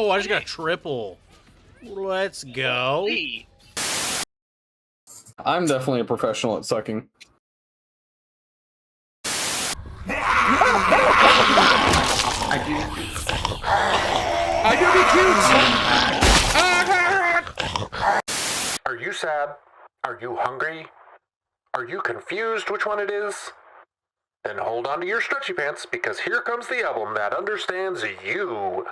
Oh, I just got a triple. Let's go. I'm definitely a professional at sucking. Are you sad? Are you hungry? Are you confused which one it is? Then hold on to your stretchy pants, because here comes the album that understands you.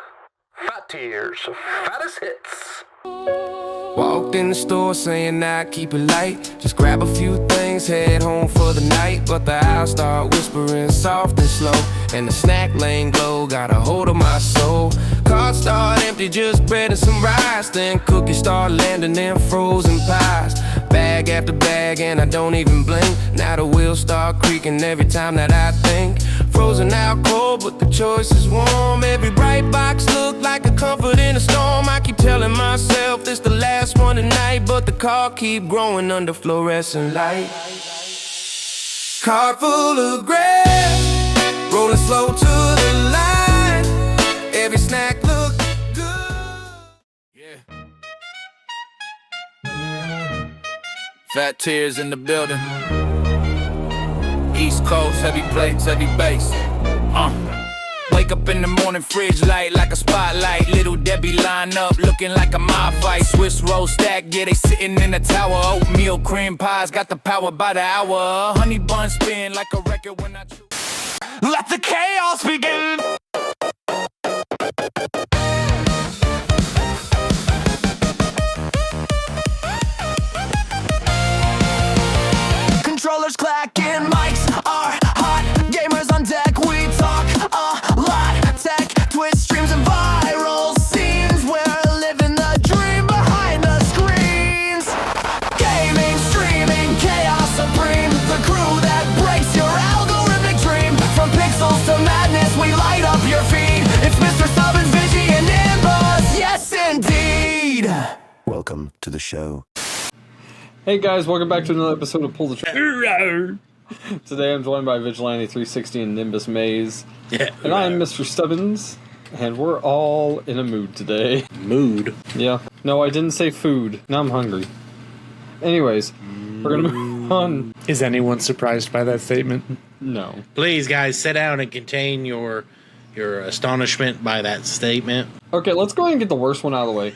Fat Tears, fattest hits. Walked in the store saying I keep it light. Just grab a few things, head home for the night. But the owls start whispering soft and slow, and the snack lane glow got a hold of my soul. Carts start empty, just bread and some rice. Then cookies start landing in frozen pies. Bag after bag and I don't even blink. Now the wheels start creaking every time that I think. Frozen out cold, but the choice is warm. Every bright box look like a comfort in a storm. I keep telling myself this the last one tonight, but the car keep growing under fluorescent light. Car full of grass, rolling slow to the line. Every snack look good. Yeah. Fat Tears in the building. East Coast, heavy plates, heavy bass. Wake up in the morning, fridge light like a spotlight. Little Debbie line up, looking like a mob fight. Swiss roll stack, yeah, they sitting in the tower. Oatmeal cream pies, got the power by the hour. Honey bun spin like a record when I choose. Let the chaos begin. Controllers clacking, mics are hot. Gamers on deck, we talk a lot. Tech, twist, streams, and viral scenes. We're living the dream behind the screens. Gaming, streaming, chaos supreme. The crew that breaks your algorithmic dream. From pixels to madness, we light up your feed. It's Mr. Stubbinz, Vigi, and Nimbus. Yes, indeed. Welcome to the show. Hey guys, welcome back to another episode of Pull the Trigger. Today I'm joined by Vigilante360 and Nimbus Maze. Yeah. And I'm Mr. Stubbinz, and we're all in a mood today. Mood. Yeah. No, I didn't say food. Now I'm hungry. Anyways, we're gonna move on. Is anyone surprised by that statement? No. Please, guys, sit down and contain your astonishment by that statement. Okay, let's go ahead and get the worst one out of the way.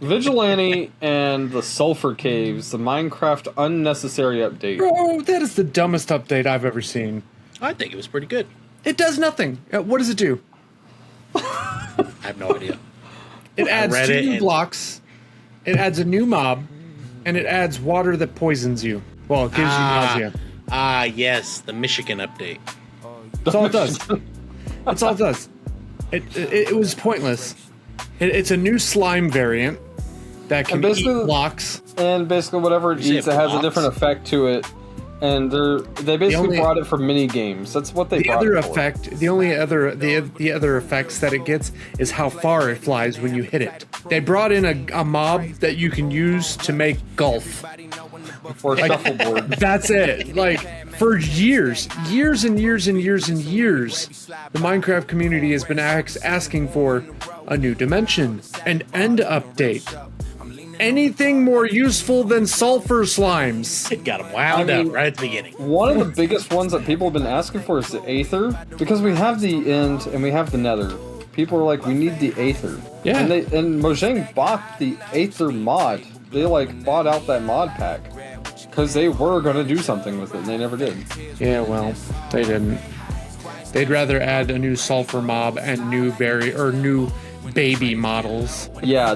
Vigilante and the Sulfur Caves, the Minecraft unnecessary update. Bro, that is the dumbest update I've ever seen. I think it was pretty good. It does nothing. What does it do? I have no idea. It adds two new blocks, it adds a new mob, and it adds water that poisons you. Well, it gives you nausea. Yes, the Michigan update. That's all it does. That's all it does. It was pointless. It's a new slime variant that can eat blocks. And basically whatever it eats, it has a different effect to it. And they basically brought it for mini games. That's what they brought it for. The other effects that it gets is how far it flies when you hit it. They brought in a mob that you can use to make golf. Or shuffleboard. That's it. Like, for years and years and years and years, the Minecraft community has been asking for a new dimension, an end update. Anything more useful than sulfur slimes. It got them wound up right at the beginning. One of the biggest ones that people have been asking for is the Aether, because we have the End and we have the Nether. People are like, we need the Aether. Yeah. And Mojang bought the Aether mod. They bought out that mod pack. Because they were going to do something with it, and they never did. Yeah, well, they didn't. They'd rather add a new sulfur mob and new baby models. Yeah,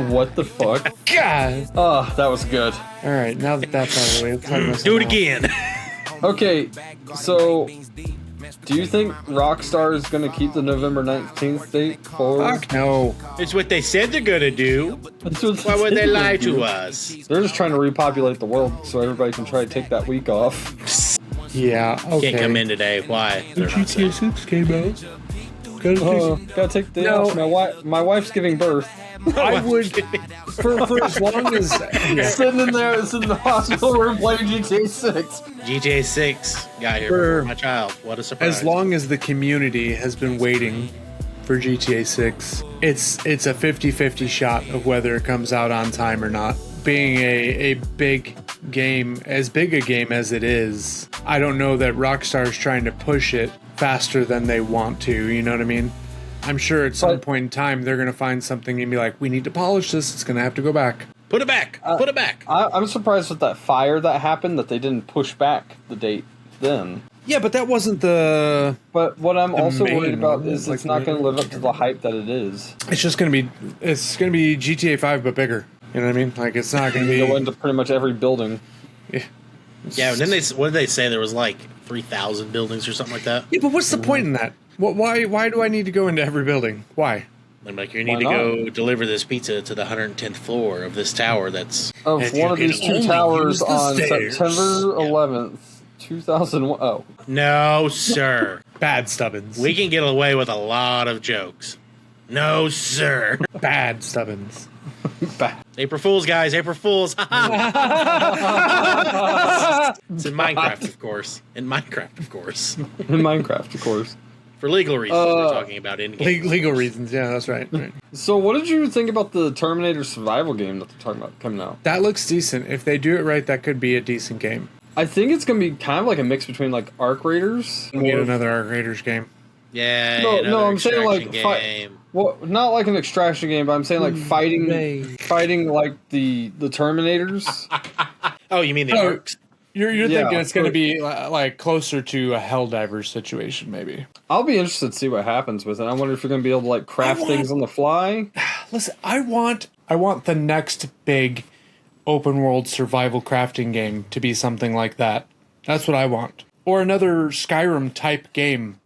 what the fuck? God! Oh, that was good. Alright, now that that's out of the way, let's talk about Do it again. Okay, so do you think Rockstar is going to keep the November 19th date forward? Fuck no. It's what they said they're gonna do. Why would they lie to us? They're just trying to repopulate the world so everybody can try to take that week off. Yeah, okay. Can't come in today. Why? GTA 6 came out. Gotta take the day off. My wife's giving birth. I would, for as long as... Sitting in the hospital room playing GTA 6. GTA 6 got here before my child. What a surprise. As long as the community has been waiting for GTA 6. It's a 50-50 shot of whether it comes out on time or not. Being a big game, as big a game as it is, I don't know that Rockstar's trying to push it faster than they want to, you know what I mean? I'm sure at some point in time they're going to find something and be like, we need to polish this, it's going to have to go back. Put it back. Put it back. I'm surprised with that fire that happened that they didn't push back the date then. Yeah, but that wasn't the... But what I'm also main worried about one, is like it's not going to live up to the hype that it is. It's just going to be... It's going to be GTA 5, but bigger. You know what I mean? Like, it's not going to be... Go into pretty much every building. Yeah. Yeah, and then what did they say? There was like 3,000 buildings or something like that? Yeah, but what's the point in that? Why do I need to go into every building? Why? I'm like, you need to go deliver this pizza to the 110th floor of this tower that's... Of one of these two towers on September 11th, 2001. Oh. No, sir. Bad Stubbinz. We can get away with a lot of jokes. No, sir. Bad Stubbinz. Bad. April Fools, guys. April Fools. It's in Minecraft, of course. In Minecraft, of course. In Minecraft, of course. For legal reasons, we're talking about in-game. Legal reasons, yeah, that's right. So what did you think about the Terminator survival game that they're talking about coming out? That looks decent. If they do it right, that could be a decent game. I think it's going to be kind of like a mix between like Arc Raiders. We need another Arc Raiders game. Yeah, no, I'm saying like game. Well, not like an extraction game, but I'm saying like fighting like the Terminators. Oh, you mean the Arcs? You're thinking it's going to be like closer to a Helldivers situation, maybe. I'll be interested to see what happens with it. I wonder if you're going to be able to like craft things on the fly. Listen, I want the next big open world survival crafting game to be something like that. That's what I want. Or another Skyrim type game.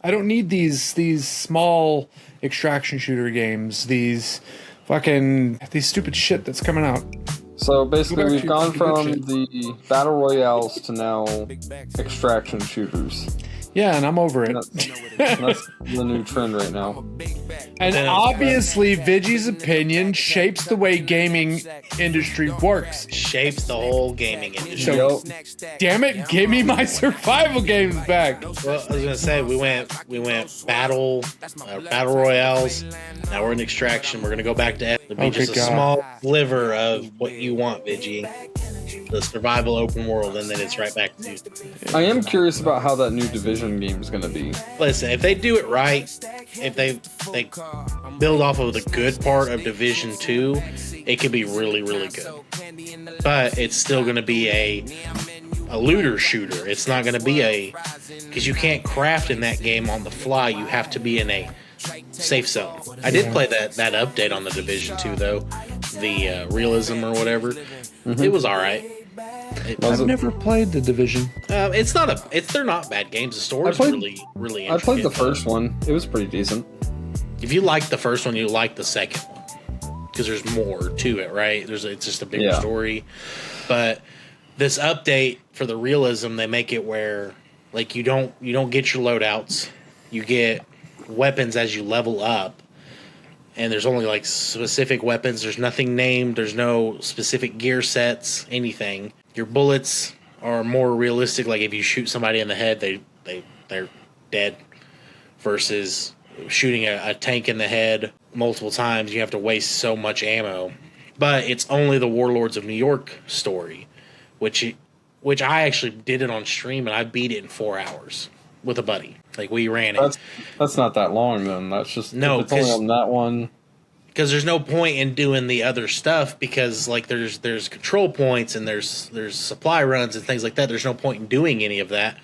I don't need these small extraction shooter games, these stupid shit that's coming out. So basically, we've gone from the battle royales to now extraction shooters. Yeah, and I'm over it. That's the new trend right now. And obviously, Vigi's opinion shapes the way gaming industry works. Shapes the whole gaming industry. So, damn it, give me my survival games back. Well, I was gonna say we went battle royales. Now we're in extraction. We're gonna go back to it'll be just a small sliver of what you want, Vigi. The survival open world, and then it's right back to you. I am curious about how that new Division game is going to be. Listen, if they do it right, if they build off of the good part of Division 2, it could be really, really good. But it's still going to be a looter shooter. It's not going to be because you can't craft in that game on the fly. You have to be in a safe zone. I did play that update on the Division 2 though, the realism or whatever. Mm-hmm. It was all right. I've never played the Division. They're not bad games. The story's really interesting. I played the first one. It was pretty decent. If you like the first one, you like the second one because there's more to it, right? It's just a bigger story. But this update for the realism, they make it where like you don't get your loadouts. You get weapons as you level up. And there's only like specific weapons. There's nothing named. There's no specific gear sets, anything. Your bullets are more realistic. Like if you shoot somebody in the head, they're dead. Versus shooting a tank in the head multiple times, you have to waste so much ammo. But it's only the Warlords of New York story, which I actually did it on stream and I beat it in 4 hours with a buddy. Like we ran it. That's not that long then. That's just no, it's only on that one. Because there's no point in doing the other stuff because like there's control points and there's supply runs and things like that. There's no point in doing any of that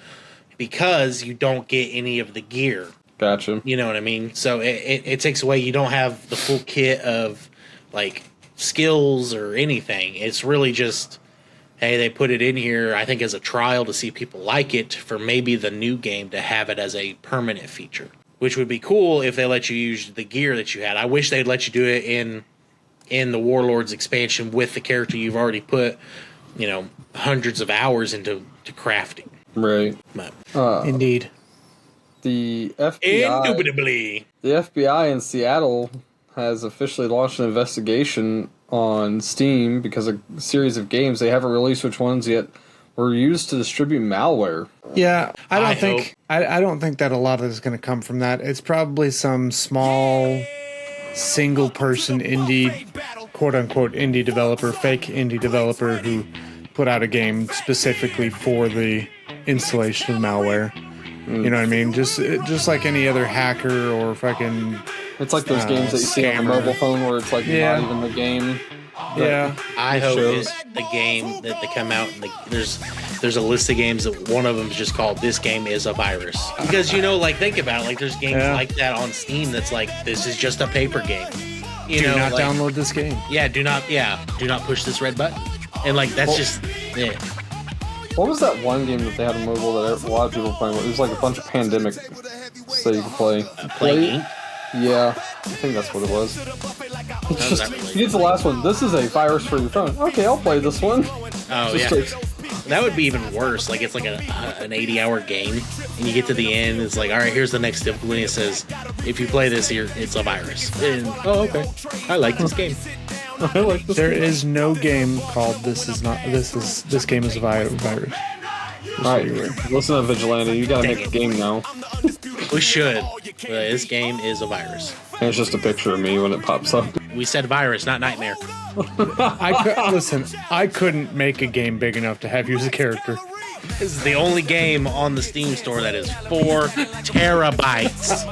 because you don't get any of the gear. Gotcha. You know what I mean? So it takes away. You don't have the full kit of like skills or anything. It's really just. Hey, they put it in here, I think, as a trial to see if people like it for maybe the new game to have it as a permanent feature, which would be cool if they let you use the gear that you had. I wish they'd let you do it in the Warlords expansion with the character you've already put, hundreds of hours into crafting. Right. But, indeed. The FBI... Indubitably. The FBI in Seattle has officially launched an investigation on Steam because a series of games they haven't released which ones yet were used to distribute malware. Yeah, I don't think that a lot of it is going to come from that. It's probably some small single person indie, quote unquote indie developer, fake indie developer who put out a game specifically for the installation of malware. You know what I mean? Just like any other hacker or fucking. It's like those games that you see on the mobile phone where it's like not even the game. Yeah. I hope it's the game that they come out and there's a list of games that one of them is just called "This Game Is a Virus." Because like think about it, like there's games like that on Steam that's like this is just a paper game. Do not download this game. Yeah, do not push this red button. And like that's What was that one game that they had on mobile that a lot of people were playing? It was like a bunch of pandemic so you could play. Plague Inc? Yeah, I think that's what it was. It's just, really you get the last one. This is a virus for your phone. Okay, I'll play this one. Oh, yeah. That would be even worse. Like, it's like an 80-hour game, and you get to the end, it's like, all right, here's the next difficulty. It says, if you play this here, it's a virus. And, okay. I like this game. I like this There game. is no game called This Game Is a Virus. Alright, listen to Vigilante. You gotta make a game now. We should. This game is a virus. And it's just a picture of me when it pops up. We said virus, not nightmare. I couldn't make a game big enough to have you as a character. This is the only game on the Steam store that is 4 terabytes.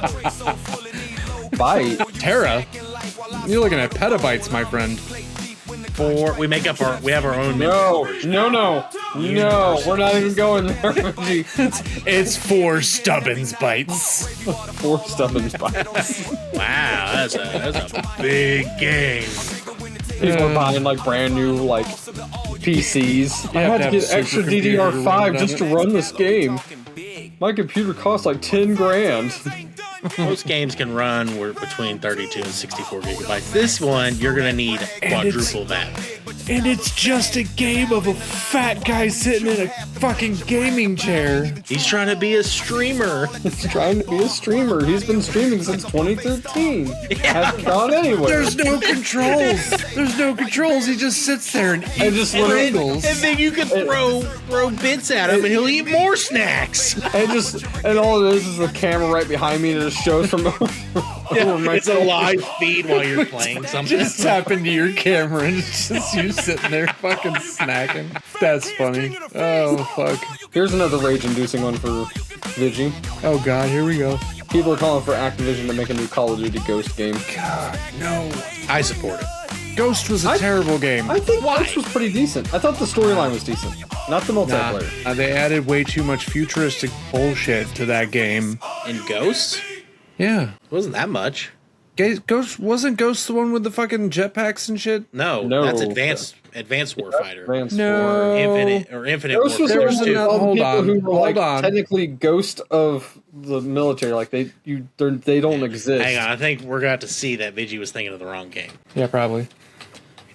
Byte? Terra? You're looking at petabytes, my friend. We have our own. No, we're not even going there, Reggie. It's 4 Stubbinz bytes. 4 Stubbinz bytes. Wow, that's a big game. People are buying like brand new like PCs. I had to get extra DDR5 just to run this game. My computer costs like 10 grand. Most games can run between 32 and 64 gigabytes. This one, you're going to need quadruple that. And it's just a game of a fat guy sitting in a fucking gaming chair. He's trying to be a streamer. He's trying to be a streamer. He's been streaming since 2013. Hasn't gone anywhere. There's no controls. He just sits there and eats Pringles. And then you can throw bits at him and he'll eat more snacks. And all it is a camera right behind me that just shows from over my It's a live feed while you're playing something. Just tap into your camera and it's just you sitting there fucking snacking. That's funny. Oh, fuck. Here's another rage-inducing one for Vigi. Oh, God, here we go. People are calling for Activision to make a new Call of Duty Ghost game. God, no. I support it. Ghost was a terrible game. I think Ghost was pretty decent. I thought the storyline was decent, not the multiplayer. They added way too much futuristic bullshit to that game. In Ghost? Yeah. It wasn't that much. Wasn't Ghost the one with the fucking jetpacks and shit? No, that's Advanced Warfighter. No. Infinite Ghost was Warfare. was the another- all the hold people on, who were hold like on. technically ghost of the military. Like they don't exist. Hang on, I think we're going to have to see that Vigi was thinking of the wrong game. Yeah, probably.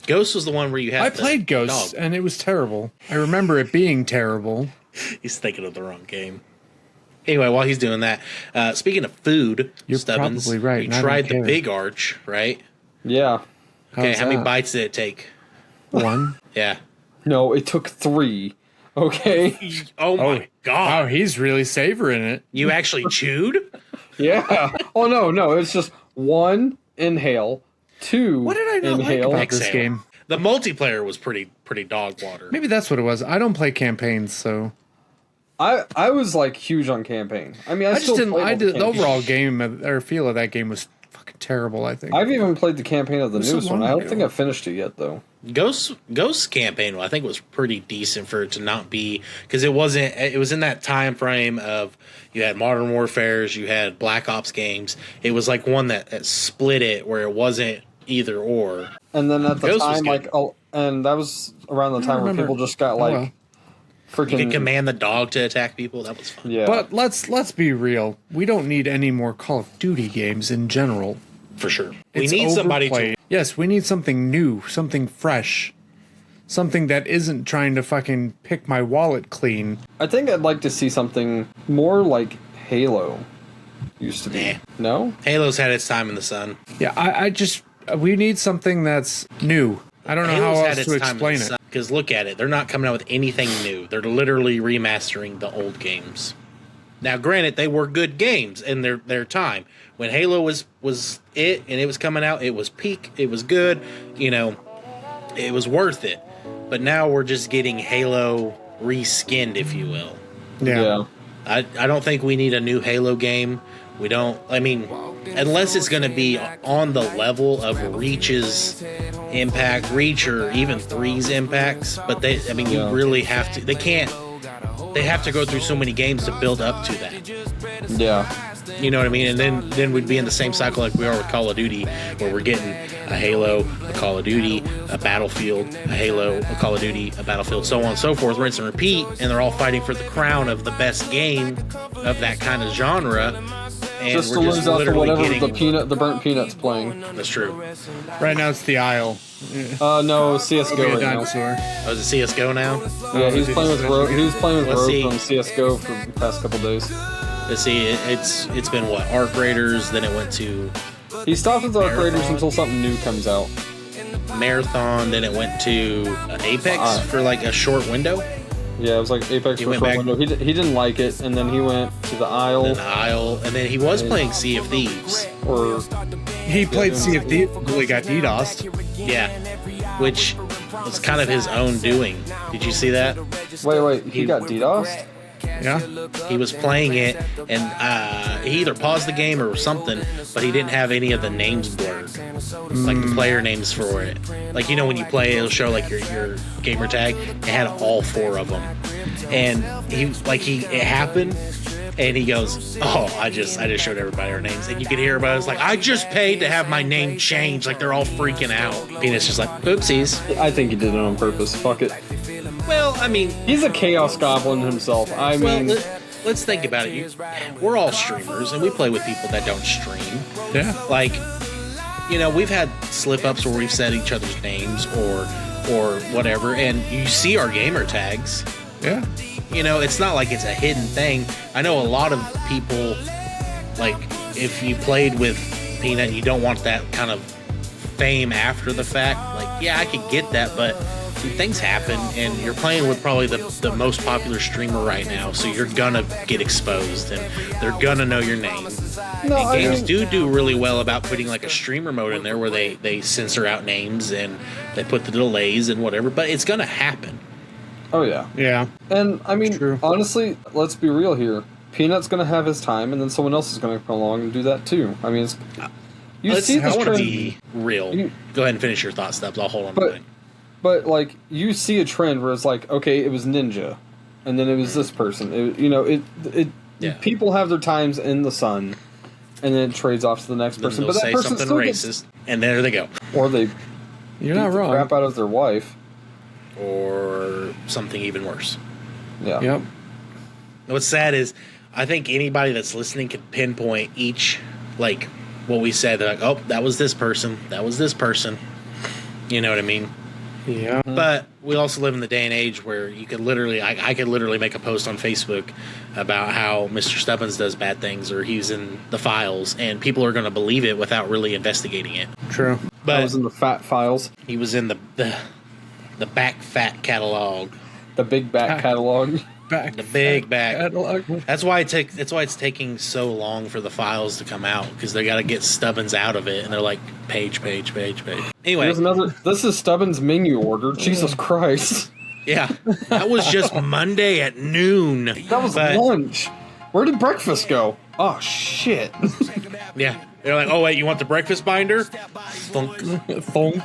Ghost was the one where you had I played Ghost, and it was terrible. I remember it being terrible. He's thinking of the wrong game. Anyway, while he's doing that, speaking of food, You're Stubbinz, probably right, you and I tried don't the care. Big Arch, right? Yeah. Okay, How's how many that? bites did it take? 1. Yeah. No, it took 3. Okay. Oh my Wow, god! he's really savoring it. You actually chewed? Yeah. Oh no, it's just 1 inhale, 2 What did I not inhale. like about this Exhale. game? The multiplayer was pretty dog water. Maybe that's what it was. I don't play campaigns, so I was like huge on campaign. I mean, I just still didn't. played I all the did the campaign. overall game or feel of that game was fucking terrible. I think. I've even played the campaign of the It was so newest one. long I don't ago. think I've finished it yet though. Ghost campaign, I think, was pretty decent for it to not be, because it was in that time frame of you had Modern Warfares, you had Black Ops games. It was like one that split it where it wasn't either or. And then at the Ghost was time, good. and that was around the time where remember. people just got Oh, like well. You freaking. could command the dog to attack people. That was fun. Yeah. But let's be real. We don't need any more Call of Duty games in general. For sure. We It's need somebody to. overplayed. Yes, we need something new, something fresh, something that isn't trying to fucking pick my wallet clean. I think I'd like to see something more like Halo used to be. Nah. No? Halo's had its time in the sun. Yeah, I just we need something that's new. I don't know Halo's how had else its to time in explain the it. sun. Because look at it. They're not coming out with anything new. They're literally remastering the old games. Now, granted, they were good games in their time. When Halo was it and it was coming out, it was peak. It was good. You know, it was worth it. But now we're just getting Halo reskinned, if you will. Yeah. I don't think we need a new Halo game. We don't. I mean, unless it's going to be on the level of Reach's impact, Reach or even 3's impacts. But you really have to. They can't. They have to go through so many games to build up to that. Yeah. You know what I mean? And then we'd be in the same cycle like we are with Call of Duty, where we're getting a Halo, a Call of Duty, a Battlefield, a Halo, a Call of Duty, a Battlefield, so on and so forth, rinse and repeat, and they're all fighting for the crown of the best game of that kind of genre. And just to lose out to whatever the burnt peanuts playing. That's true. Right now it's the Isle. No, CS:GO right dinosaur. Oh, is it CS:GO now? Yeah, he was playing with Rogue. He was playing with Let's Rogue see. from CS:GO for the past couple days. Let's see. It's been what? Arc Raiders. Then it went to He stopped with Arc Raiders until something new comes out. Marathon. Then it went to Apex for like a short window. Yeah, it was like Apex He for a went short back- window. He didn't like it, and then he went to the Isle. Then Isle, and then he was playing Sea of Thieves. Or He played Sea of Thieves until he got DDoSed. Yeah, which was kind of his own doing. Did you see that? wait, he got DDoSed? Yeah. He was playing it, and he either paused the game or something, but he didn't have any of the names blurred, like the player names for it. Like, you know, when you play, it'll show like your gamer tag. It had all 4 of them, and it happened, and he goes, "Oh, I just showed everybody our names," and you could hear everybody was like, "I just paid to have my name changed." Like they're all freaking out, and it's just like, "Oopsies." I think he did it on purpose. Fuck it. Well, I mean, He's a chaos goblin himself. let's think about it. We're all streamers, and we play with people that don't stream. Yeah. Like, you know, we've had slip-ups where we've said each other's names or whatever, and you see our gamer tags. Yeah. You know, it's not like it's a hidden thing. I know a lot of people, like, if you played with Peanut, you don't want that kind of fame after the fact. Like, yeah, I could get that, but things happen, and you're playing with probably the most popular streamer right now, so you're gonna get exposed, and they're gonna know your name. And games do really well about putting like a streamer mode in there where they censor out names and they put the delays and whatever, but it's gonna happen. Oh yeah. Yeah. And I mean, True. honestly, let's be real here. Peanut's gonna have his time, and then someone else is gonna come along and do that too. I mean, you see I this want to trend. be real. Go ahead and finish your thought, Stubbs. I'll hold on to mine. But like, you see a trend where it's like, okay, it was Ninja, and then it was this person. Yeah. People have their times in the sun, and then it trades off to the next Then person. they'll But that say person something still racist, gets, and there they go. or they You're beat not the wrong. crap out of their wife. Or something even worse. Yeah. Yep. What's sad is, I think anybody that's listening could pinpoint each, like, what we said. They're like, oh, that was this person. That was this person. You know what I mean? Yeah. But we also live in the day and age where you could literally, I could literally make a post on Facebook about how Mr. Stubbinz does bad things or he's in the files, and people are going to believe it without really investigating it. True. But I was in the fat files, he was in the back fat catalog. the big back catalog. Back. The big back. Catalog. That's why it's taking so long for the files to come out, because they got to get Stubbinz out of it, and they're like page. Anyway, Here's another. This is Stubbin's menu order. Jesus Christ. yeah, that was just Monday at noon. That was But, lunch. Where did breakfast go? Oh shit. yeah. They're like, oh wait, you want the breakfast binder? Thunk. Thunk.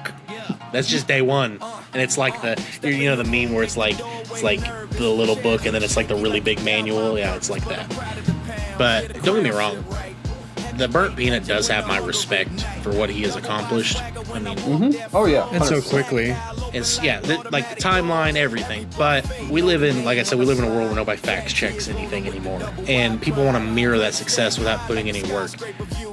That's just day one, and it's like the meme where it's like the little book, and then it's like the really big manual. Yeah, it's like that. But don't get me wrong, the Burnt Peanut does have my respect for what he has accomplished. I mean, Oh yeah. And so 100%. quickly. it's like the timeline, everything. But we live in, like I said, we live in a world where nobody fact checks anything anymore, and people want to mirror that success without putting any work.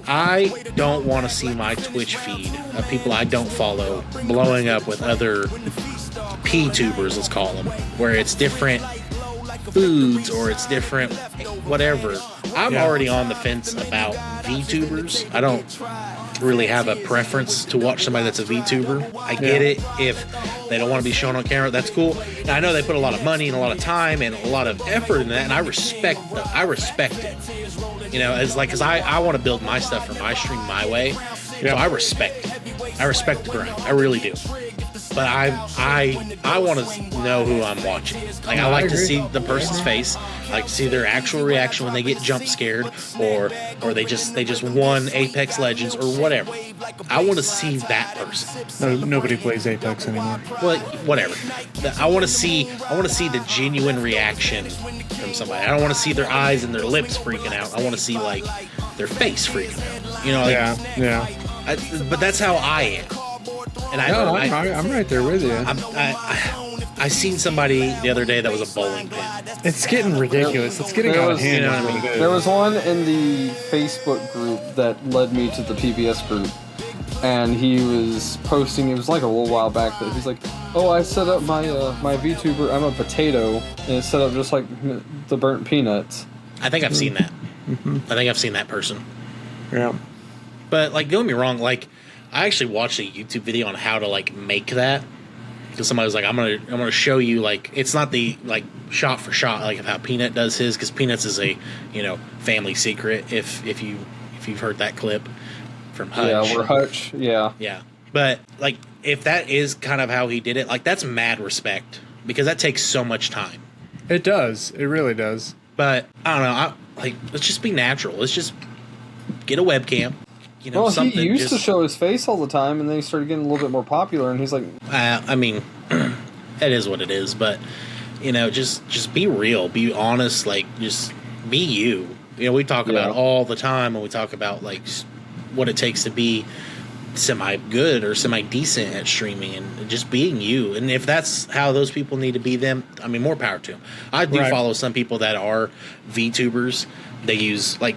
I don't want to see my Twitch feed of people I don't follow blowing up with other P-tubers, let's call them, where it's different foods or it's different whatever. I'm already on the fence about VTubers. I don't really have a preference to watch somebody that's a VTuber. I get it. If they don't want to be shown on camera, that's cool. And I know they put a lot of money and a lot of time and a lot of effort in that, and I respect it. You know, it's like, because I want to build my stuff for my stream my way. So I respect it. I respect the grind. I really do. But I want to know who I'm watching. Like, I like to see the person's face. I like to see their actual reaction when they get jump scared, or they just won Apex Legends or whatever. I want to see that person. No, nobody plays Apex anymore. Well, whatever. I want to see the genuine reaction from somebody. I don't want to see their eyes and their lips freaking out. I want to see like their face freaking out. You know? Like, but that's how I am. And I'm right there with you. I seen somebody the other day that was a bowling pin. It's getting ridiculous. It's getting out of hand. You know what I mean? There was one in the Facebook group that led me to the PBS group, and he was posting. It was like a little while back that he's like, "Oh, I set up my my VTuber. I'm a potato, and it's set up just like the burnt peanuts." I think I've seen that. I think I've seen that person. Yeah. But like, don't get me wrong. Like, I actually watched a YouTube video on how to like make that, because somebody was like, I'm gonna show you, like, it's not the like shot for shot like of how Peanut does his, because Peanuts is a, you know, family secret if you've heard that clip from Hutch. Yeah, we're Hutch. Yeah. But like, if that is kind of how he did it, like, that's mad respect, because that takes so much time. It does. It really does. But I don't know. Let's just be natural. Let's just get a webcam. You know, well, he used to show his face all the time, and then he started getting a little bit more popular, and he's like... I mean, that is what it is, but, you know, just be real, be honest, like, just be you. You know, we talk about all the time when we talk about, like, what it takes to be semi-good or semi-decent at streaming, and just being you. And if that's how those people need to be, them, I mean, more power to them. I do follow some people that are VTubers. They use like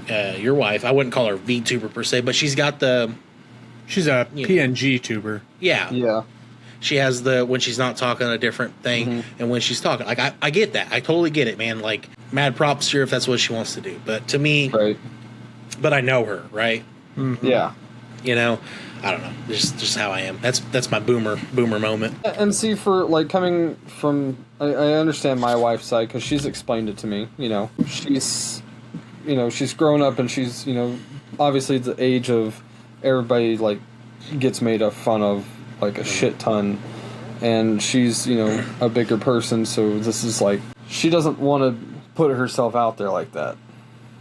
your wife. I wouldn't call her VTuber per se, but she's got the. She's a PNG tuber. Yeah. She has when she's not talking a different thing, and when she's talking, like, I get that. I totally get it, man. Like, mad props to her if that's what she wants to do. But to me, but I know her, right? Mm-hmm. Yeah. You know, I don't know. Just how I am. That's my boomer moment. And see, for like coming from, I understand my wife's side, because she's explained it to me. You know, she's grown up, and she's, you know, obviously the age of everybody like gets made fun of like a shit ton, and she's, you know, a bigger person, so this is like, she doesn't want to put herself out there like that.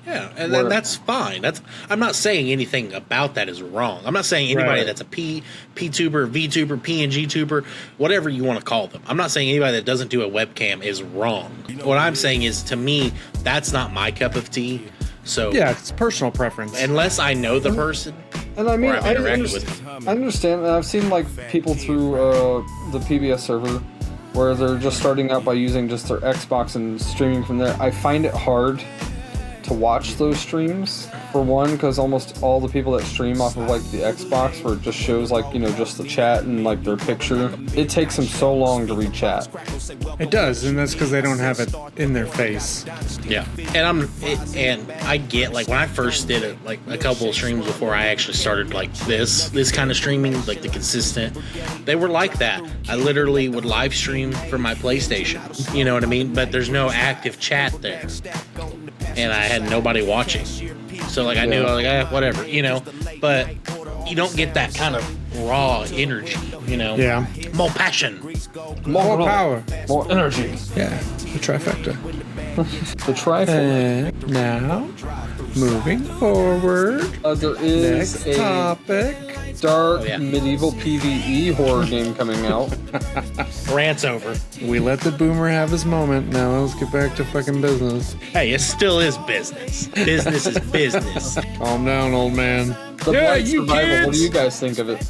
Yeah, and then that's fine. I'm not saying anything about that is wrong. I'm not saying anybody that's a P-tuber, V-tuber, PNG tuber, whatever you want to call them. I'm not saying anybody that doesn't do a webcam is wrong. What I'm saying is, to me, that's not my cup of tea. So yeah, it's personal preference. Unless I know the person, and I mean, or I've interacted with them. I understand. And I've seen like people through the PBS server where they're just starting out by using just their Xbox and streaming from there. I find it hard to watch those streams, for one, because almost all the people that stream off of like the Xbox, where it just shows like, you know, just the chat and like their picture, it takes them so long to read chat. It does, and that's because they don't have it in their face. Yeah, and I get, like, when I first did it, like a couple of streams before I actually started like this kind of streaming, like the consistent, they were like that. I literally would live stream from my PlayStation, you know what I mean? But there's no active chat there, and I had nobody watching, so like I knew, like, whatever, you know. But you don't get that kind of raw energy, you know. Yeah. More passion, more power, more energy. Yeah, the trifecta. The trifecta. And now, moving forward, there is next a topic. dark medieval PvE horror game coming out. Rant's over. We let the boomer have his moment. Now let's get back to fucking business. Hey, it still is business. Business is business. Calm down, old man. The Blight Survival, what do you guys think of it?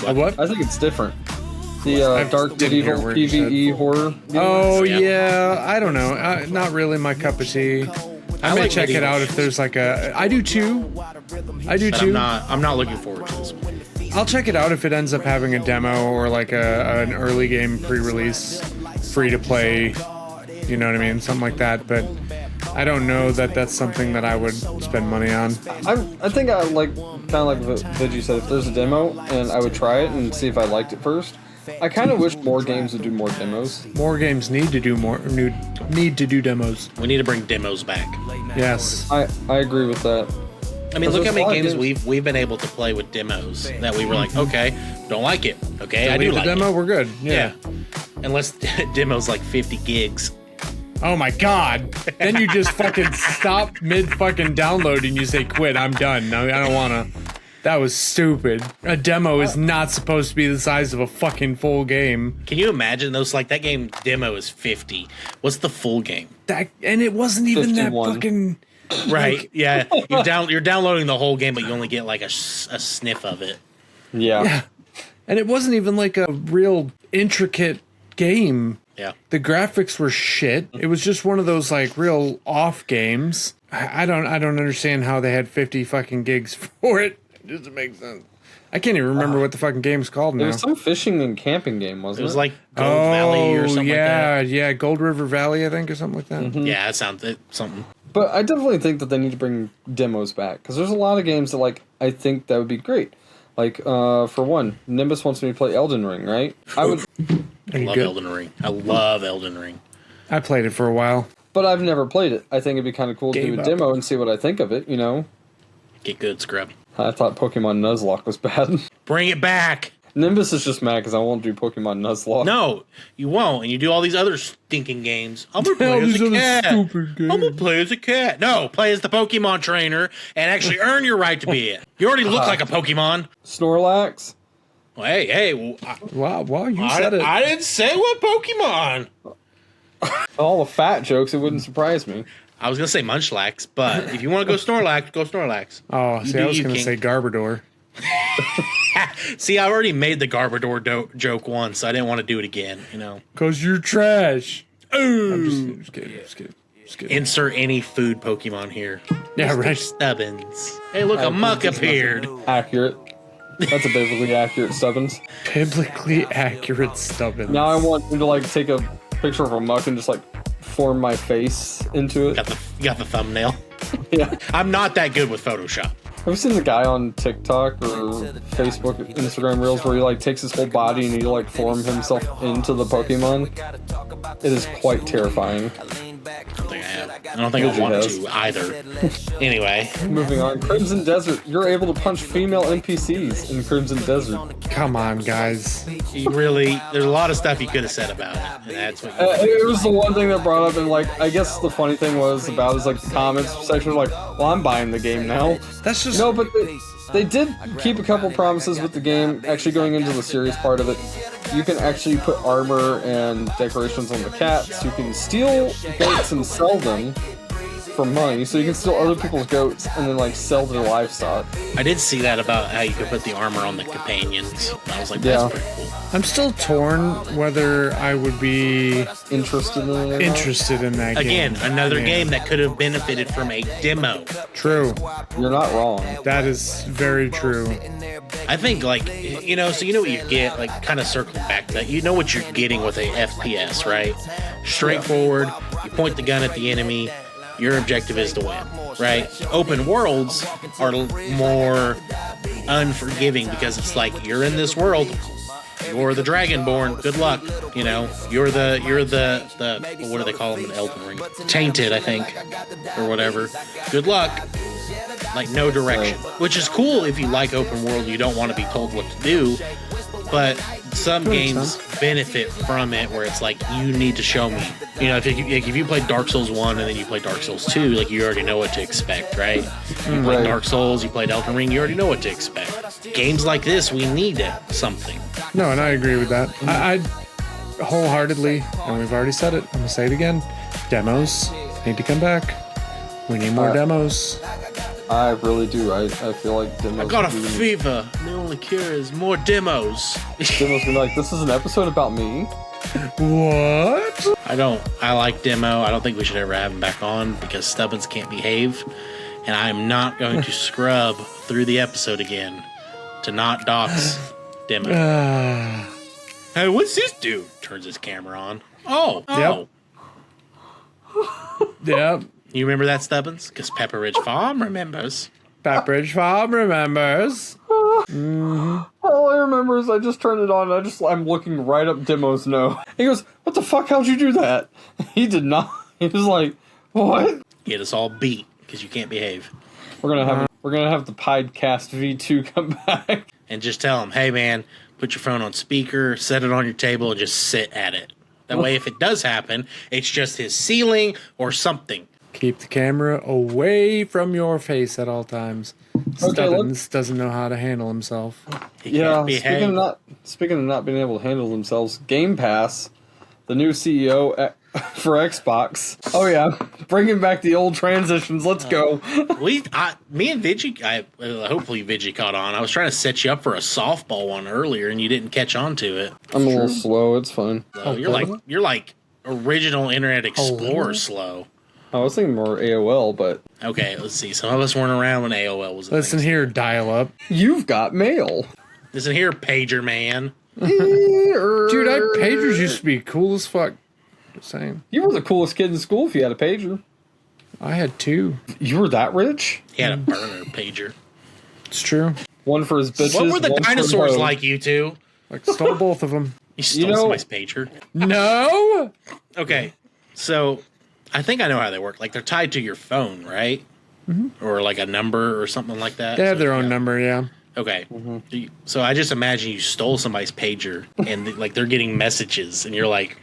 What? I think it's different. The dark medieval PvE horror game. Oh, yeah. I don't know. Not really my cup of tea. I may check it out if there's like a... I do too. I'm not looking forward to this one. I'll check it out if it ends up having a demo or like an early game pre-release, free to play, you know what I mean, something like that. But I don't know that that's something that I would spend money on. I think I like kind of like Vigi said. If there's a demo, and I would try it and see if I liked it first. I kind of wish more games would do more demos. More games need to do demos. We need to bring demos back. Yes. I agree with that. I mean, look how many games we've been able to play with demos that we were like, okay, don't like it. Okay, I do like the demo, it. we're good. Yeah. Unless demo's like 50 gigs. Oh my god. Then you just fucking stop mid fucking download and you say quit, I'm done. No, I don't wanna. That was stupid. A demo is not supposed to be the size of a fucking full game. Can you imagine those? Like that game demo is 50. What's the full game? And it wasn't even 51. That fucking right. Yeah, you're downloading the whole game, but you only get like a sniff of it. Yeah. And it wasn't even like a real intricate game. Yeah. The graphics were shit. It was just one of those like real off games. I don't understand how they had 50 fucking gigs for it. It doesn't make sense. I can't even remember what the fucking game's called now. It was some fishing and camping game, wasn't it? It was like Gold Valley or something like that. Yeah, Gold River Valley, I think, or something like that. Mm-hmm. Yeah, that sounds something. But I definitely think that they need to bring demos back because there's a lot of games that like I think that would be great. Like for one, Nimbus wants me to play Elden Ring, right? I would. I love Elden Ring. I love Elden Ring. I played it for a while, but I've never played it. I think it'd be kind of cool to do a demo and see what I think of it. You know. Get good, scrub. I thought Pokemon Nuzlocke was bad. Bring it back. Nimbus is just mad because I won't do Pokemon Nuzlocke. No, you won't, and you do all these other stinking games. I'm gonna play as a cat. I'm gonna play as a cat. No, play as the Pokemon trainer and actually earn your right to be it. You already look like a Pokemon. Snorlax. Well, hey, wow, you said it. I didn't say what Pokemon. All the fat jokes, it wouldn't surprise me. I was gonna say Munchlax, but if you want to go Snorlax, go Snorlax. Oh, see, I was gonna say Garbodor. See, I already made the Garbodor joke once. So I didn't want to do it again, you know. Cause you're trash. I'm just kidding. Insert any food Pokemon here. Yeah, right. Stubbinz. Hey, look, a muck appeared. Accurate. That's a biblically accurate Stubbinz. Biblically accurate Stubbinz. Now I want you to like take a picture of a muck and just like form my face into it. You got the thumbnail. Yeah. I'm not that good with Photoshop. Have you seen the guy on TikTok or Facebook, Instagram Reels where he like takes his whole body and he like form himself into the Pokemon? It is quite terrifying. I don't think I want to either. Anyway. Moving on. Crimson Desert. You're able to punch female NPCs in Crimson Desert. Come on, guys. There's a lot of stuff you could have said about it. And that's what it was the one thing that brought up, and like, I guess the funny thing was about is like the comments section was like, well, I'm buying the game now. That's just... No, but they did keep a couple promises with the game, actually going into the serious part of it. You can actually put armor and decorations on the cats. You can steal goats and sell them for money. So you can steal other people's goats and then like sell their livestock. I did see that about how you could put the armor on the companions. I was like, that's pretty cool. I'm still torn whether I would be interested in that game. Again, another game that could have benefited from a demo. True. You're not wrong. That is very true. I think, like, you know, so you know what you get, like, kind of circling back to that. You know what you're getting with a FPS, right? Straightforward. You point the gun at the enemy. Your objective is to win, right? Open worlds are more unforgiving because it's like you're in this world. You're the Dragonborn. Good luck. You know, you're the what do they call them in Elden Ring? Tainted, I think, or whatever. Good luck. Like no direction, which is cool if you like open world. You don't want to be told what to do, but some games benefit from it where it's like you need to show me. You know, if you play Dark Souls 1 and then you play Dark Souls 2, like you already know what to expect, right? You played Dark Souls, you played Elden Ring, you already know what to expect. Games like this, we need something. No, and I agree with that. I wholeheartedly, and we've already said it, I'm gonna say it again, demos need to come back. We need more demos. I really do. I feel like demos. I got a fever. The only cure is more demos. Demos be like, this is an episode about me. What? I like demo. I don't think we should ever have him back on because Stubbinz can't behave. And I am not going to scrub through the episode again to not dox demo. Hey, what's this dude? Turns his camera on. Oh. Yep. Yep. You remember that, Stubbinz? Because Pepperidge Farm remembers. Pepperidge Farm remembers. All I remember is I just turned it on and I'm looking right up Demo's nose. He goes, "What the fuck? How'd you do that?" He did not. He was like, "What?" Get us all beat because you can't behave. We're gonna have the Podcast V2 come back. And just tell them, hey man, put your phone on speaker, set it on your table, and just sit at it. That way, if it does happen, it's just his ceiling or something. Keep the camera away from your face at all times. Stubbinz doesn't know how to handle himself. Yeah, speaking of not being able to handle themselves, Game Pass, the new CEO for Xbox. Oh yeah, bringing back the old transitions. Let's go. Me and Vigi, hopefully Vigi caught on. I was trying to set you up for a softball one earlier, and you didn't catch on to it. I'm a little slow. It's fine. So you're like original Internet Explorer slow. I was thinking more AOL, but okay. Let's see. Some of us weren't around when AOL was. Listen here, dial up. You've got mail. Listen here, pager man. Dude, pagers used to be cool as fuck. Just saying. You were the coolest kid in school if you had a pager. I had 2. You were that rich? He had a burner pager. It's true. One for his bitches. What were the dinosaurs like, you two? Like, stole both of them. You stole somebody's pager? No! Okay, so I think I know how they work. Like, they're tied to your phone, right? Mm-hmm. Or like a number or something like that? They have their own number, yeah. Okay. Mm-hmm. So I just imagine you stole somebody's pager and like they're getting messages and you're like,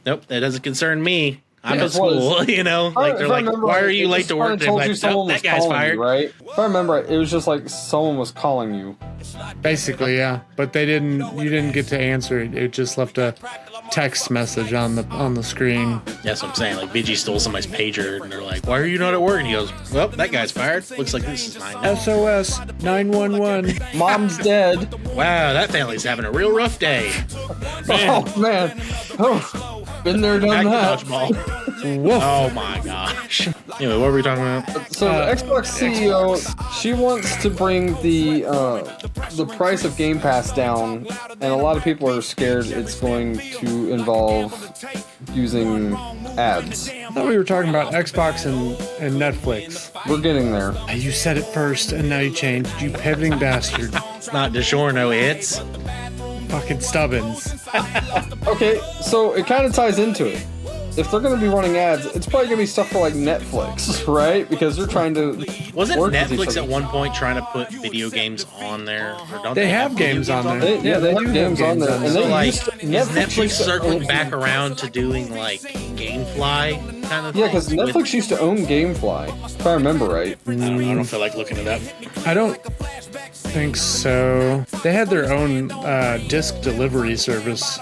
nope, that doesn't concern me. I'm at school, you know? Like they're like, why are you late to work? They're like, nope, that guy's fired. Right? If I remember, it was just like someone was calling you. Basically, yeah. But you didn't get to answer it. It just left a text message on the screen. That's what I'm saying. Like Vigi stole somebody's pager and they're like, why are you not at work? And he goes, well, that guy's fired. Looks like this is mine now. SOS 911. Mom's dead. Wow, that family's having a real rough day. Man. Oh man. Oh. Been there, done that. Oh my gosh. Anyway, what were we talking about? So the Xbox CEO, she wants to bring the price of Game Pass down, and a lot of people are scared it's going to involve using ads. I thought we were talking about Xbox and Netflix. We're getting there. You said it first, and now you changed. You pivoting bastard. It's not DiGiorno, it's fucking Stubbinz. Okay, so it kind of ties into it. If they're going to be running ads, it's probably going to be stuff for like Netflix, right? Because they're trying to. Wasn't Netflix at one point trying to put video games on there? Or don't they have games on there? They have games on there. And so like, is Netflix circling back around to doing like GameFly kind of? Yeah, because Netflix used to own GameFly, if I remember right. I don't feel like looking it up. I don't think so. They had their own disc delivery service.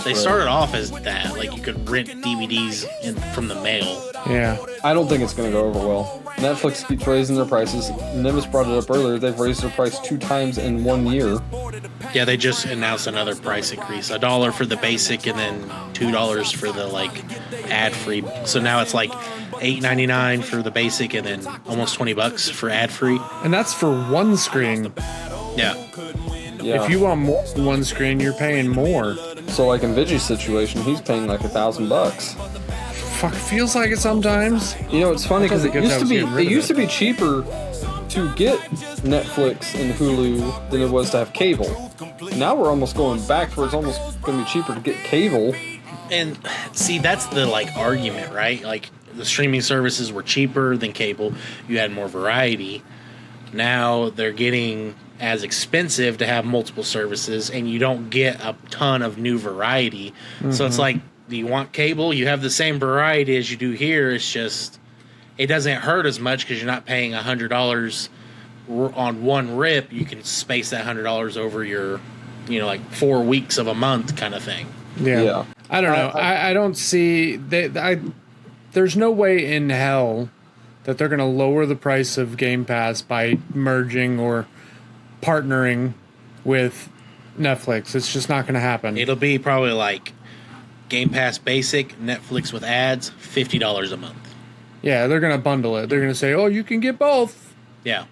They started off as that, like you could rent DVDs from the mail. Yeah. I don't think it's going to go over well. Netflix keeps raising their prices. Nevis brought it up earlier. They've raised their price 2 times in 1 year. Yeah, they just announced another price increase. $1 for the basic and then $2 for the like ad-free. So now it's like $8.99 for the basic and then almost $20 for ad-free. And that's for one screen. Yeah. If you want more than one screen, you're paying more. So like in Vigi's situation, he's paying like $1,000. Fuck, feels like it sometimes. You know, it's funny because it used to be cheaper to get Netflix and Hulu than it was to have cable. Now we're almost going back to where it's almost going to be cheaper to get cable. And see, that's the like argument, right? Like the streaming services were cheaper than cable. You had more variety. Now they're getting as expensive to have multiple services, and you don't get a ton of new variety. Mm-hmm. So it's like, do you want cable? You have the same variety as you do here. It's just, it doesn't hurt as much because you're not paying $100 on one rip. You can space that $100 over your, like 4 weeks of a month kind of thing. Yeah. I don't know. I don't see there's no way in hell that they're going to lower the price of Game Pass by merging or partnering with Netflix. It's just not going to happen. It'll be probably like Game Pass Basic, Netflix with ads, $50 a month. Yeah, they're going to bundle it. They're going to say, oh, you can get both. Yeah.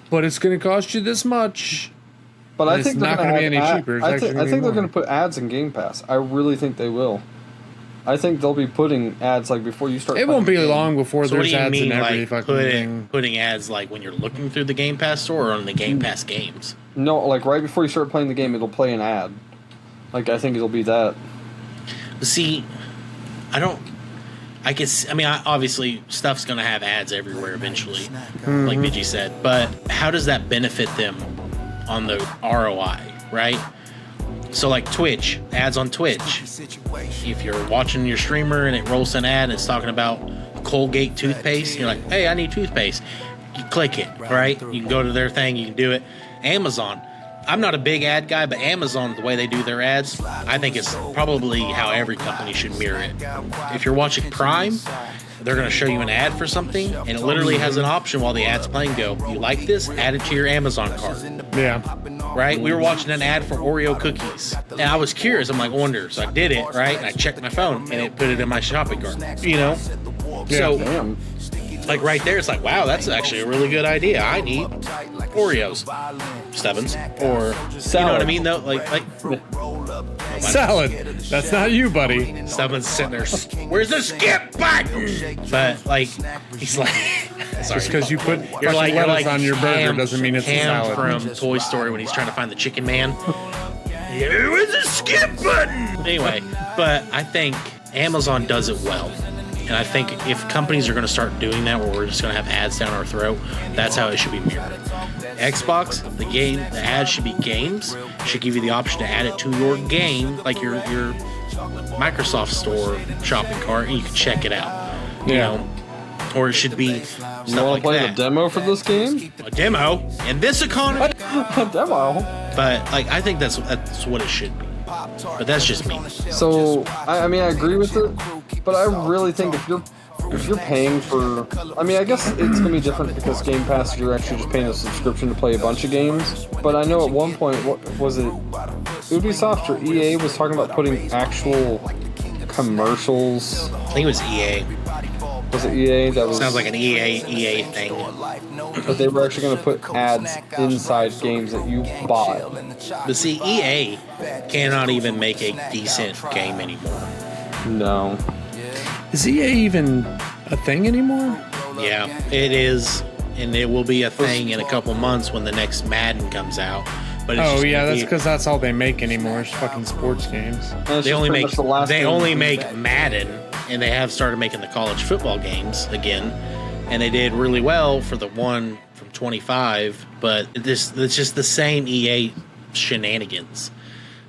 But it's going to cost you this much. But I think it's not going to be any cheaper. I think they're going to put ads in Game Pass. I really think they will. I think they'll be putting ads like before you start. It won't be long before So what there's do you ads mean, in every like fucking thing. putting ads like when you're looking through the Game Pass store or on the Game Pass games? No, like right before you start playing the game, it'll play an ad. Like I think it'll be that. See, obviously stuff's gonna have ads everywhere eventually, like Vigi said. But how does that benefit them on the ROI, right? So like Twitch, ads on Twitch. If you're watching your streamer and it rolls an ad and it's talking about Colgate toothpaste, you're like, hey, I need toothpaste. You click it, right? You can go to their thing, you can do it. Amazon. I'm not a big ad guy, but Amazon, the way they do their ads, I think it's probably how every company should mirror it. If you're watching Prime, they're going to show you an ad for something, and it literally has an option while the ad's playing. Go, you like this? Add it to your Amazon cart. Yeah. Right? We were watching an ad for Oreo cookies, and I was curious. I'm like, wonder. So I did it, right? And I checked my phone, and it put it in my shopping cart. You know? Yeah. So, Damn. like right there, it's like, wow, that's actually a really good idea. I need Oreos, Stubbinz, or Salad. you know what I mean? Though, like Salad. That's not you, buddy. Stubbinz sitting there. Where's the skip button? But like, he's like, sorry, Just because you put you're like lettuce on your burger Ham- doesn't mean it's a Ham salad. from Toy Story when he's trying to find the Chicken Man. Where's the skip button? Anyway, but I think Amazon does it well. And I think if companies are going to start doing that, where we're just going to have ads down our throat, that's how it should be mirrored. Xbox, the ad should be games. Should give you the option to add it to your game, like your Microsoft Store shopping cart, and you can check it out. You know, or it should be You stuff want like to play that. the demo for this game? A demo in this economy. A demo. But like, I think that's what it should be. But that's just me. So I mean I agree with it, but I really think if you're paying for, I mean I guess it's gonna be different because Game Pass you're actually just paying a subscription to play a bunch of games. But I know at one point, what was it? Ubisoft or EA was talking about putting actual commercials. I think it was EA. Was it EA? That was Sounds like an EA thing. But they were actually going to put ads inside games that you bought. But see, EA cannot even make a decent game anymore. No. Is EA even a thing anymore? Yeah, it is, and it will be a thing in a couple months when the next Madden comes out. But it's just gonna that's be- because that's all they make anymore is fucking sports games. And it's they just only pretty make much the last game only to do make that. Madden, and they have started making the college football games again, and they did really well for the one from 25. But it's just the same EA shenanigans.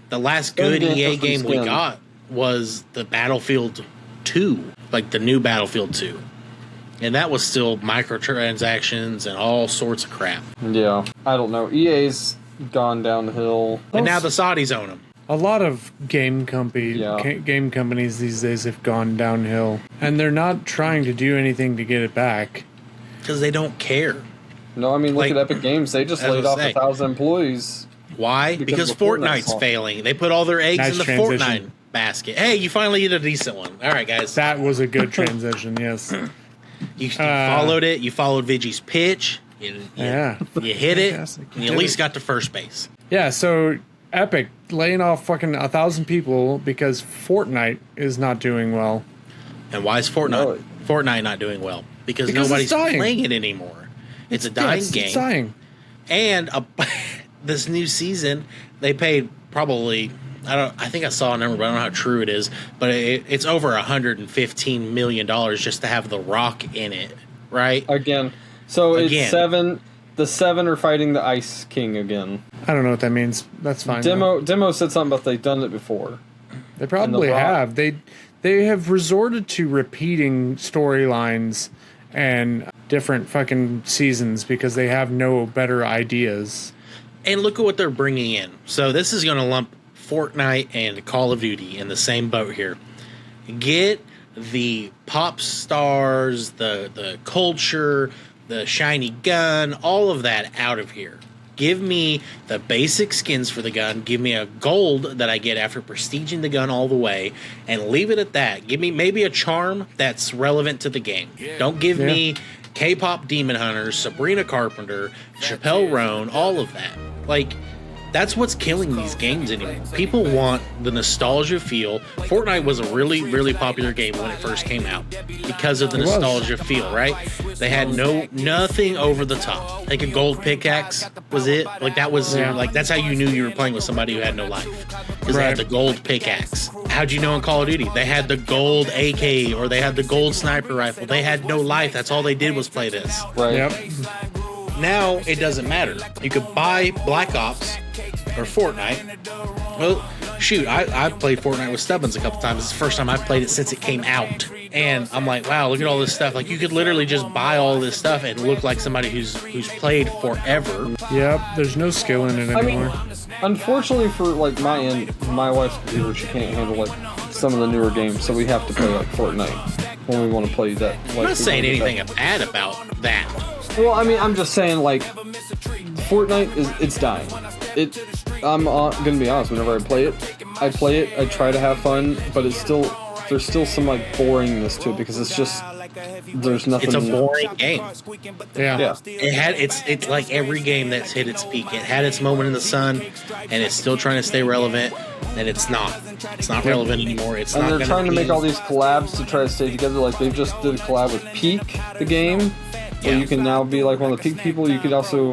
The last good Same game EA for free game we skin. got was the Battlefield 2, like the new Battlefield 2. And that was still microtransactions and all sorts of crap. Yeah. I don't know. EA's gone downhill. And now the Saudis own them. A lot of game companies these days have gone downhill, and they're not trying to do anything to get it back. Because they don't care. No, I mean, look Like, at Epic Games. They just as I laid was off saying. 1,000 employees. Why? Because of the Fortnite Fortnite's song. failing. They put all their eggs Nice in the transition. Fortnite basket. Hey, you finally did a decent one. All right, guys. That was a good transition, yes. You followed it. You followed Vigi's pitch. You hit it. Fantastic. And you at least got to first base. Yeah, so Epic laying off fucking 1,000 people because Fortnite is not doing well. And why is Fortnite not doing well? Because Because nobody's it's dying. playing it anymore. It's a dying game. It's dying. And this new season, they paid probably, I think I saw a number, but I don't know how true it is, but it's over $115 million just to have The Rock in it, right? Again. So Again. it's 7. The 7 are fighting the Ice King again. I don't know what that means. That's fine. though. Demo said something about they've done it before. They probably Rock. have. They have resorted to repeating storylines and different fucking seasons because they have no better ideas. And look at what they're bringing in. So this is going to lump Fortnite and Call of Duty in the same boat here. Get the pop stars, the culture, the shiny gun, all of that out of here. Give me the basic skins for the gun. Give me a gold that I get after prestiging the gun all the way, and leave it at that. Give me maybe a charm that's relevant to the game. Don't give me K-pop Demon Hunters, Sabrina Carpenter, Chappelle Roan, all of that. Like, That's what's killing these games anymore. People want the nostalgia feel. Fortnite was a really, really popular game when it first came out because of the nostalgia feel, right? They had nothing over the top. Like a gold pickaxe was it. Like that was like that's how you knew you were playing with somebody who had no life. Because they had the gold pickaxe. How'd you know in Call of Duty? They had the gold AK or they had the gold sniper rifle. They had no life. That's all they did was play this. Right. Yep. Now it doesn't matter. You could buy Black Ops or Fortnite. Well, shoot, I played Fortnite with Stubbinz a couple times. It's the first time I've played it since it came out. And I'm like, wow, look at all this stuff. Like, you could literally just buy all this stuff and look like somebody who's played forever. Yep, there's no skill in it anymore. I mean, unfortunately for, like, my end, my wife's computer, she can't handle, like, some of the newer games, so we have to play, like, Fortnite when we want to play that. Like, I'm not saying anything bad about that. Well, I mean, I'm just saying, like, Fortnite it's dying. I'm gonna be honest. Whenever I play it, I try to have fun, but there's still some like boringness to it because it's just there's nothing. It's a boring game. Yeah. It's like every game that's hit its peak. It had its moment in the sun, and it's still trying to stay relevant, and it's not. It's not relevant anymore. It's and not. They're trying to make all these collabs to try to stay together. Like they just did a collab with Peak, the game. So you can now be like one of the Peak people. You could also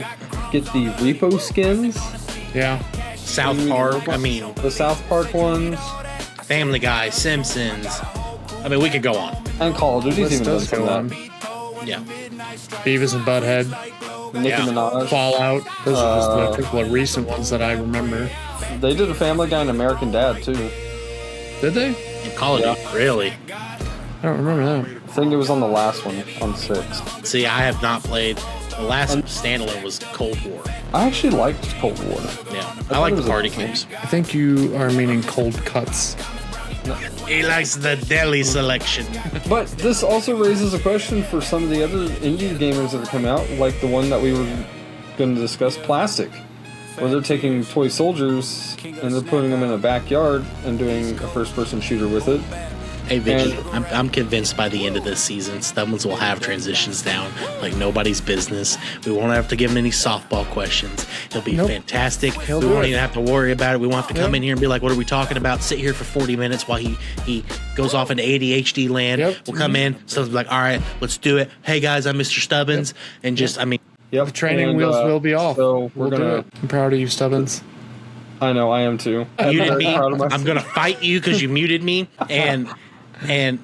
get the repo skins. Yeah. South Park. I mean, the South Park ones. Family Guy, Simpsons. I mean, we could go on. And Call of Duty's even does done go some of on. that. Yeah. Beavis and Butthead. Nicki Minaj. Fallout. Those are just a couple of recent ones that I remember. They did a Family Guy and American Dad too. Did they? In Call of Duty, really? I don't remember that. I think it was on the last one, on 6. See, I have not played. The last standalone was Cold War. I actually liked Cold War. Yeah, I like the party games. I think you are meaning Cold Cuts. He likes the deli selection. But this also raises a question for some of the other indie gamers that have come out, like the one that we were going to discuss, Plastic, where they're taking toy soldiers and they're putting them in a backyard and doing a first-person shooter with it. Hey, Vicky, I'm convinced by the end of this season, Stubbinz will have transitions down like nobody's business. We won't have to give him any softball questions. He'll be fantastic. We won't even have to worry about it. We won't have to come in here and be like, what are we talking about? Sit here for 40 minutes while he goes off into ADHD land. We'll come in. Stubbinz will be like, all right, let's do it. Hey, guys, I'm Mr. Stubbinz. And just, I mean. The training wheels will be off. So we'll do it. I'm proud of you, Stubbinz. I know, I am too. Muted me. I'm going to fight you because you muted me. And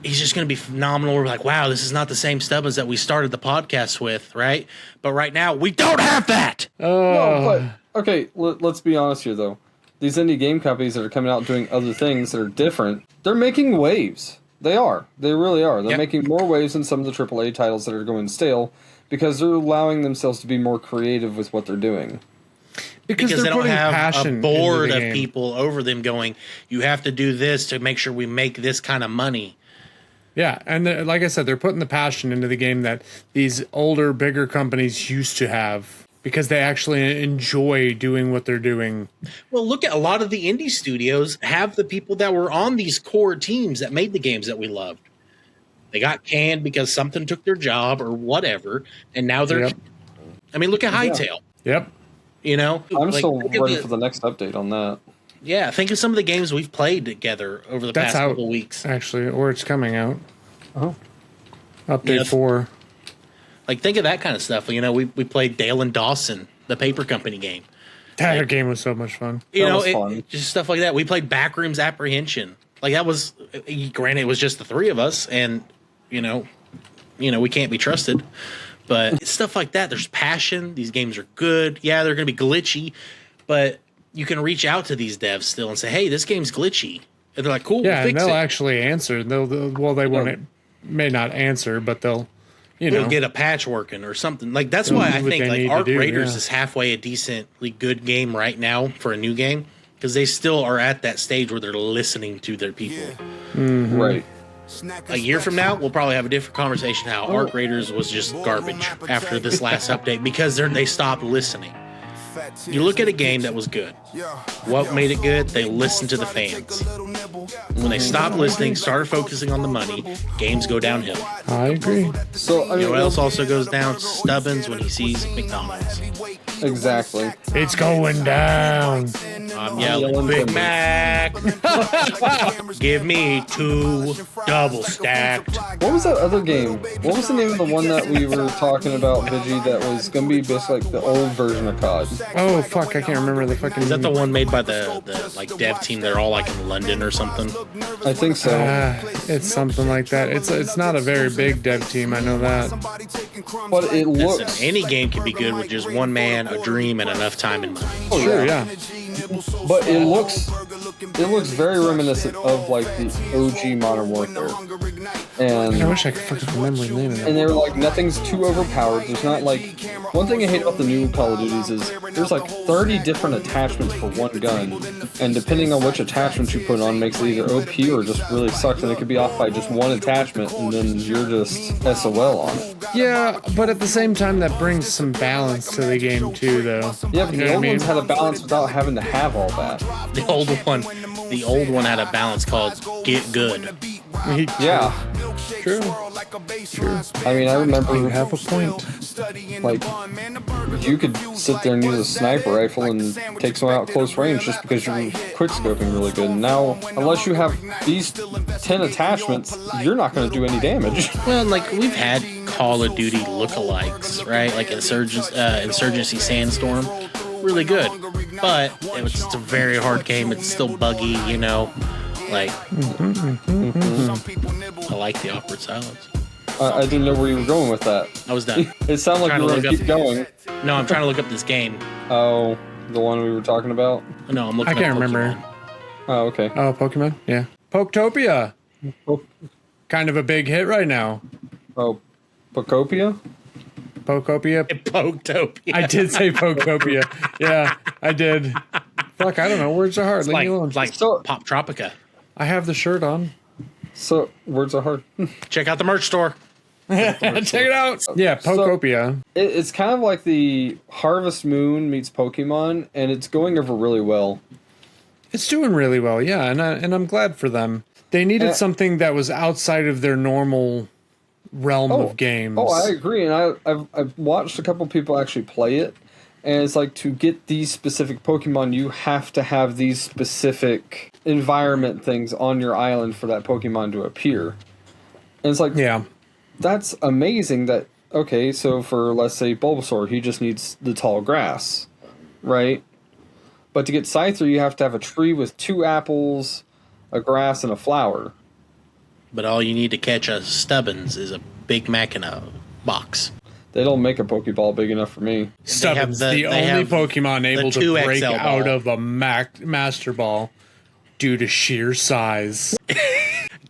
he's just going to be phenomenal. We're like, wow, this is not the same Stubbinz that we started the podcast with, right? But right now, we don't have that. No, but, okay, let's be honest here, though. These indie game companies that are coming out doing other things that are different, they're making waves. They are. They really are. They're making more waves than some of the AAA titles that are going stale because they're allowing themselves to be more creative with what they're doing. Because they don't have a board of people over them going, you have to do this to make sure we make this kind of money. Yeah, and like I said, they're putting the passion into the game that these older, bigger companies used to have because they actually enjoy doing what they're doing. Well, look at a lot of the indie studios have the people that were on these core teams that made the games that we loved. They got canned because something took their job or whatever, and now they're... I mean, look at Hytale. Yep. You know, I'm still ready for the next update on that. Yeah, think of some of the games we've played together over the past couple weeks. Actually, or it's coming out. Oh, update 4. Like, think of that kind of stuff. You know, we played Dale and Dawson, the paper company game. That game was so much fun. You know, just stuff like that. We played Backrooms Apprehension. Like that was, granted, it was just the three of us, and you know, we can't be trusted. But stuff like that, there's passion. These games are good. Yeah, they're going to be glitchy, but you can reach out to these devs still and say, "Hey, this game's glitchy," and they're like, "Cool, yeah." we'll fix and they'll it. Actually answer. They may not answer, but they'll, we'll get a patch working or something. Like that's why I think like Arc Raiders is halfway a decently good game right now for a new game because they still are at that stage where they're listening to their people. Mm-hmm. Right. A year from now, we'll probably have a different conversation how Arc Raiders was just garbage after this last update because they stopped listening. You look at a game that was good. What made it good? They listened to the fans. When they stopped listening, started focusing on the money, games go downhill. I agree. So, I mean, you know what else also goes down? Stubbinz when he sees McDonald's. Exactly. It's going down. I'm yelling Big Mac. Give me 2 double stacked. What was that other game? What was the name of the one that we were talking about, Vigi, that was going to be basically like the old version of COD? Oh, fuck, I can't remember the fucking... Is that the one made by the like dev team? They're all like in London or something? I think so. It's something like that. It's not a very big dev team, I know that. But it looks... Listen, any game can be good with just one man, a dream, and enough time and money. Oh, Sure, yeah. But it looks very reminiscent of like the OG Modern Warfare. And I wish I could fucking remember the name of that. and they were like, nothing's too overpowered. There's not like, one thing I hate about the new Call of Duties is there's like 30 different attachments for one gun, and depending on which attachment you put on makes it either OP or just really sucks, and it could be off by just one attachment, and then you're just SOL on it. Yeah, but at the same time, that brings some balance to the game too, though. Yeah, but You the know what I old mean? ones had a balance without having to have all that. The old one had a balance called Get Good. Yeah. True. I mean, I remember You have a point. like you could sit there and use a sniper rifle and take someone out close range just because you're quick scoping really good. And now, unless you have these 10 attachments, you're not going to do any damage. Well, like we've had Call of Duty lookalikes, right? Like Insurgency Sandstorm, really good, but it's a very hard game. It's still buggy, you know. Like, I like the awkward silence. I didn't know where you were going with that. I was done. It sounded like you were going to keep going. No, I'm trying to look up this game. Oh, the one we were talking about? No, I'm looking. I can't up remember. Pokemon. Oh, okay. Oh, Pokemon? Yeah. Poketopia. Oh, Kind of a big hit right now. oh Pokopia? Pokopia. Poketopia. I did say Pokopia. Yeah, I did. Fuck, I don't know. Words are hard. It's Leave like me alone. So- Pop Tropica. I have the shirt on. So, words are hard. Check out the merch store. Check it out. Yeah, Pokopia. It's kind of like the Harvest Moon meets Pokemon, and it's going over really well. It's doing really well, yeah, and I'm glad for them. They needed something that was outside of their normal realm of games. Oh, I agree, and I've watched a couple people actually play it, and it's like, to get these specific Pokemon, you have to have these specific environment things on your island for that Pokemon to appear. And it's like, Yeah. that's amazing that, okay, so for, let's say, Bulbasaur, he just needs the tall grass, right? But to get Scyther, you have to have a tree with 2 apples, a grass, and a flower. But all you need to catch a Stubbinz is a Big Mac in a box. They don't make a Pokeball big enough for me. Stubbinz, they the only have Pokemon able the to 2XL break ball. out of a Master Ball due to sheer size.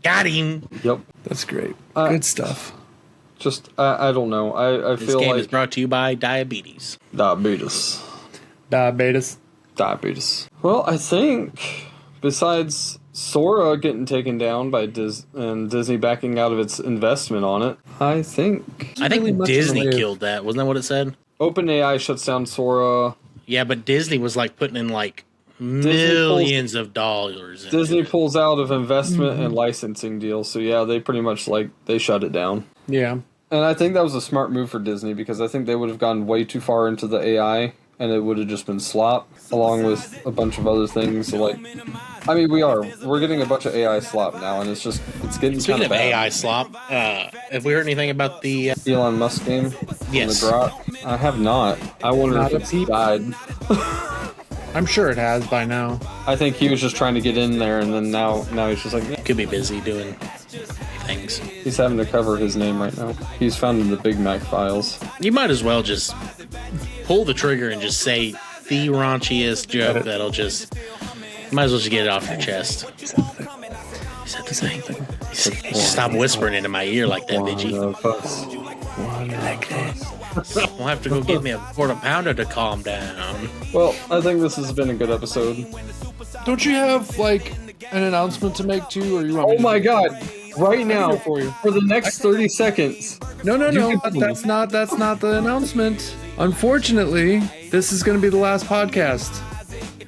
Got him. Yep. That's great. Good stuff. Just, I don't know. I This feel game like... is brought to you by Diabetes. Diabetes. Diabetes. Well, I think, besides Sora getting taken down by Disney backing out of its investment on it, I think I think much Disney in the way of- killed that. Wasn't that what it said? OpenAI shuts down Sora. Yeah, but Disney was like putting in like millions of dollars. into Disney it. pulls out of investment and licensing deals, so yeah, they pretty much they shut it down. Yeah. And I think that was a smart move for Disney, because I think they would have gone way too far into the AI, and it would have just been slop, along with a bunch of other things. So I mean, we're getting a bunch of AI slop now, and it's getting Speaking kind of AI slop, have we heard anything about the? Elon Musk game. Yes. The Grok. I have not. I wonder Not if a it's peep. died. I'm sure it has by now. I think he was just trying to get in there, and then now he's just like, Could be busy doing things. he's having to cover his name right now. He's found in the Big Mac files. You might as well just pull the trigger and just say the raunchiest joke that'll just. You might as well just get it off your chest. He said the thing. Stop whispering into my ear like that, bitchy. We'll have to go get me a quarter pounder to calm down. Well, I think this has been a good episode. Don't you have like an announcement to make too, or you want? Oh my god! Right now, for you. for the next 30 seconds. No. can- That's not the announcement. Unfortunately, this is going to be the last podcast.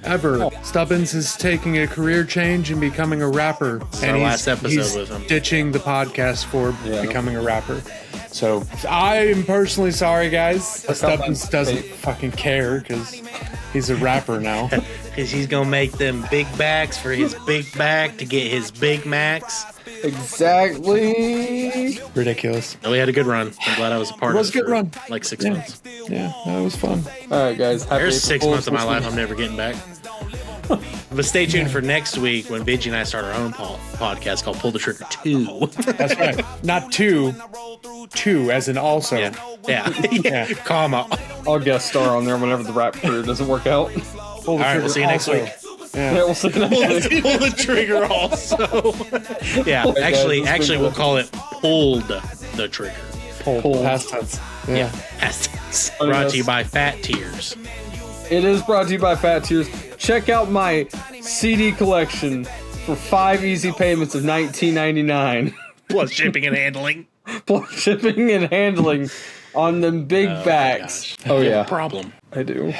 ever. Stubbinz is taking a career change and becoming a rapper. And last episode with him. Ditching the podcast for becoming a rapper. So I am personally sorry, guys. Stubbinz doesn't fucking care because he's a rapper now. Because he's going to make them big backs for his big back to get his Big Macs. Exactly. Ridiculous. Oh, we had a good run. I'm glad I was a part of it. It was a good run. Like 6 months. Yeah, that was fun. All right, guys. There's 6 months of my life I'm never getting back. But stay tuned for next week when Vidgy and I start our own podcast called Pull the Trigger 2. That's right. Not two as in also. Yeah. Comma. I'll guest star on there whenever the rap career doesn't work out. All right, we'll see you next week. Yeah, we'll see you next week. Pull the trigger also. Yeah, actually, we'll call it pulled the trigger. Pulled. Past tense. Yeah, past tense. Brought to you by Fat Tears. It is brought to you by Fat Tears. Check out my CD collection for 5 easy payments of $19.99. Plus shipping and handling. Plus shipping and handling on them big backs. Oh, yeah. Problem. I do.